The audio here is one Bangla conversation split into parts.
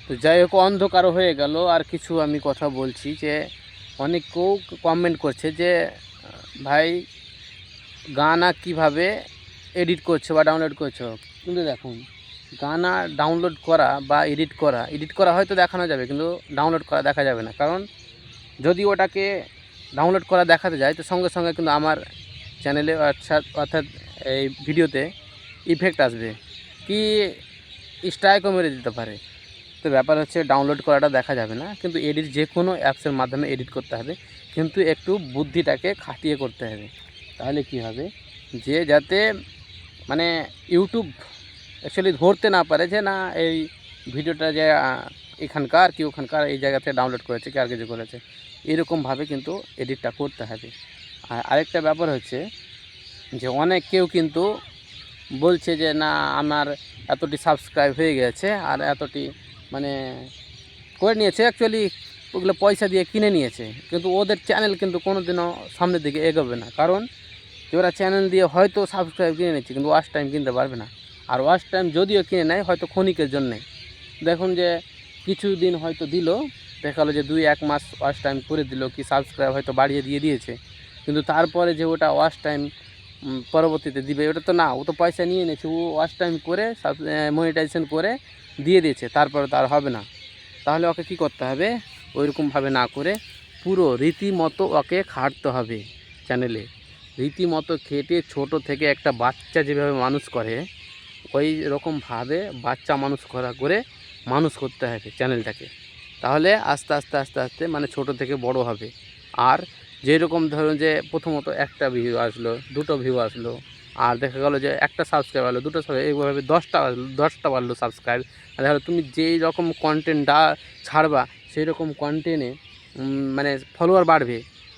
তো যাই হোক, অন্ধকার হয়ে গেল। আর কিছু আমি কথা বলছি যে অনেকেও কমেন্ট করছে যে ভাই গানা কিভাবে এডিট করছো বা ডাউনলোড করছো। কিন্তু দেখুন, গানা ডাউনলোড করা বা এডিট করা হয়তো দেখানো যাবে, কিন্তু ডাউনলোড করা দেখা যাবে না। কারণ যদি ওটাকে ডাউনলোড করা দেখাতে যায় তো সঙ্গে সঙ্গে কিন্তু আমার চ্যানেলে অর্থাৎ এই ভিডিওতে ইফেক্ট আসবে, কি স্ট্রাইকও মেরে দিতে পারে। তো ব্যাপার হচ্ছে ডাউনলোড করাটা দেখা যাবে না, কিন্তু এডিট যে কোনো অ্যাপসের মাধ্যমে এডিট করতে হবে, কিন্তু একটু বুদ্ধিটাকে খাটিয়ে করতে হবে। তাহলে কি হবে, যে যাতে মানে ইউটিউব অ্যাকচুয়ালি ধরতে না পারে যে না এই ভিডিওটা যে এখানকার কি ওখানকার এই জায়গাতে ডাউনলোড করেছে কি আর কিছু করেছে, এরকমভাবে কিন্তু এডিটটা করতে হবে। আর আরেকটা ব্যাপার হচ্ছে যে অনেক কেউ কিন্তু বলছে যে না আমার এতটি সাবস্ক্রাইব হয়ে গেছে আর এতটি মানে করে নিয়েছে, অ্যাকচুয়ালি ওগুলো পয়সা দিয়ে কিনে নিয়েছে, কিন্তু ওদের চ্যানেল কিন্তু কোনো দিনও সামনের দিকে এগোবে না। কারণ ওরা চ্যানেল দিয়ে হয়তো সাবস্ক্রাইব কিনে নিচ্ছে, কিন্তু ওয়াচ টাইম কিনতে পারবে না। আর ওয়াচ টাইম যদিও কিনে নেয় হয়তো ক্ষণিকের জন্যে। দেখুন যে কিছু দিন হয়তো দিল, দেখা গেলো যে 2-1 মাস ওয়াচ টাইম করে দিল, কি সাবস্ক্রাইব হয়তো বাড়িয়ে দিয়েছে, কিন্তু তারপরে যে ওটা ওয়াচ টাইম পরবর্তীতে দিবে ওটা তো না, ও তো পয়সা নিয়ে নিয়েছে, ও ওয়াচ টাইম করে মনিটাইজেশন করে দিয়ে দিয়েছে, তারপরে তার হবে না। তাহলে ওকে কী করতে হবে, ওইরকমভাবে না করে পুরো রীতিমতো ওকে খাটতে হবে চ্যানেলে। রীতিমতো খেটে ছোট থেকে একটা বাচ্চা যেভাবে মানুষ করে ওই রকমভাবে বাচ্চা মানুষ করে মানুষ করতে হবে চ্যানেলটাকে। তাহলে আস্তে আস্তে আস্তে আস্তে মানে ছোট থেকে বড় হবে। আর যেরকম ধরুন যে প্রথমত একটা ভিউ আসলো, দুটো ভিউ আসলো, আর দেখা গেলো যে একটা সাবস্ক্রাইব হলো, দুটো এইভাবে 10টা আসলো, 10টা বাড়লো সাবস্ক্রাইব। আর দেখা গেলো তুমি যেই রকম কন্টেন্টটা ছাড়বা সেই রকম কন্টেন্টে মানে ফলোয়ার বাড়বে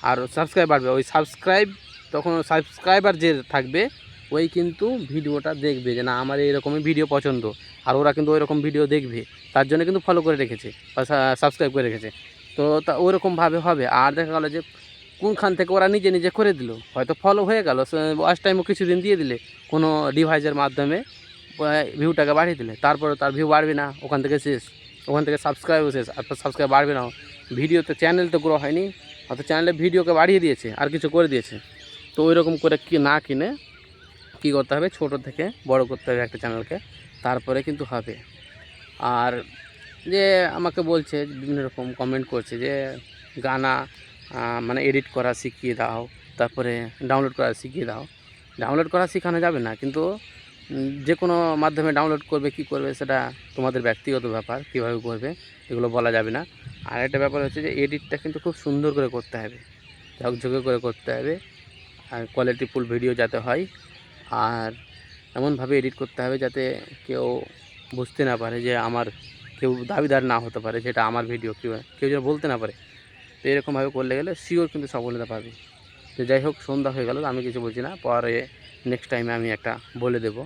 আর সাবস্ক্রাইব বাড়বে। ওই সাবস্ক্রাইব তখন সাবস্ক্রাইবার যে থাকবে ওই কিন্তু ভিডিওটা দেখবে যে না আমার এইরকমই ভিডিও পছন্দ, আর ওরা কিন্তু ওই রকম ভিডিও দেখবে, তার জন্য কিন্তু ফলো করে রেখেছে বা সাবস্ক্রাইব করে রেখেছে। তো তা ওরকমভাবে হবে। আর দেখা গেলো যে কোনখান থেকে ওরা নিজে নিজে করে দিল, হয়তো ফলো হয়ে গেল, ওয়াচ টাইমও কিছুদিন দিয়ে দিলে কোনো ডিভাইসের মাধ্যমে ভিউটাকে বাড়িয়ে দিলে, তারপরে তার ভিউ বাড়বে না, ওখান থেকে শেষ, ওখান থেকে সাবস্ক্রাইবও শেষ, আর সাবস্ক্রাইব বাড়বে না। ভিডিও তো চ্যানেল তো গ্রো হয়নি, হয়তো চ্যানেলে ভিডিওকে বাড়িয়ে দিয়েছে আর কিছু করে দিয়েছে। তো ওই রকম করে কি না কিনে কী করতে হবে, ছোট থেকে বড় করতে হবে একটা চ্যানেলকে, তারপরে কিন্তু হবে। আর যে আমাকে বলছে বিভিন্ন রকম কমেন্ট করছে যে গানা মানে এডিট করা শিখিয়ে দাও, তারপরে ডাউনলোড করা শিখিয়ে দাও। ডাউনলোড করা শেখানো যাবে না, কিন্তু যে কোনো মাধ্যমে ডাউনলোড করবে কি করবে সেটা তোমাদের ব্যক্তিগত ব্যাপার, কীভাবে করবে এগুলো বলা যাবে না। আর একটা ব্যাপার হচ্ছে যে এডিটটা কিন্তু খুব সুন্দর করে করতে হবে, ঝকঝকে করে করতে হবে, আর কোয়ালিটিফুল ভিডিও যাতে হয়। আর এমনভাবে এডিট করতে হবে যাতে কেউ বুঝতে না পারে যে আমার, কেউ দাবিদার না হতে পারে যেটা আমার ভিডিও, কেউ যেন বলতে না পারে। তো এরকমভাবে করলে গেলে শিওর কিন্তু সফলতা পাবে। তো যাই হোক, সন্ধ্যা হয়ে গেল, আমি কিছু বলছি না, পরে নেক্সট টাইমে আমি একটা বলে দেবো।